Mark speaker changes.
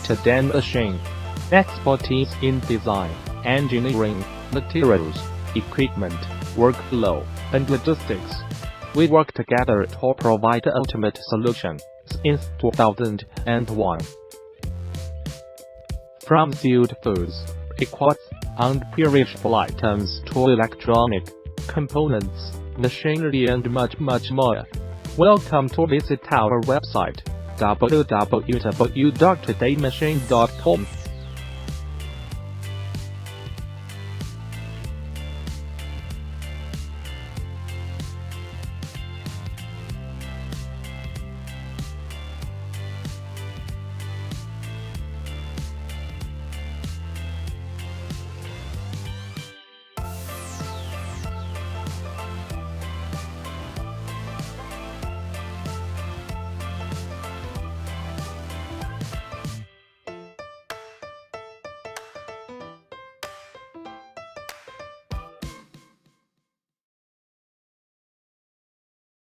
Speaker 1: better than machine. Expertise in design, engineering, materials, equipment, workflow, and logistics. We work together to provide the ultimate solution since 2001. From sealed foods, liquids, and perishable items to electronic components, machinery, and much more. Welcome to visit our website www.todaymachine.com.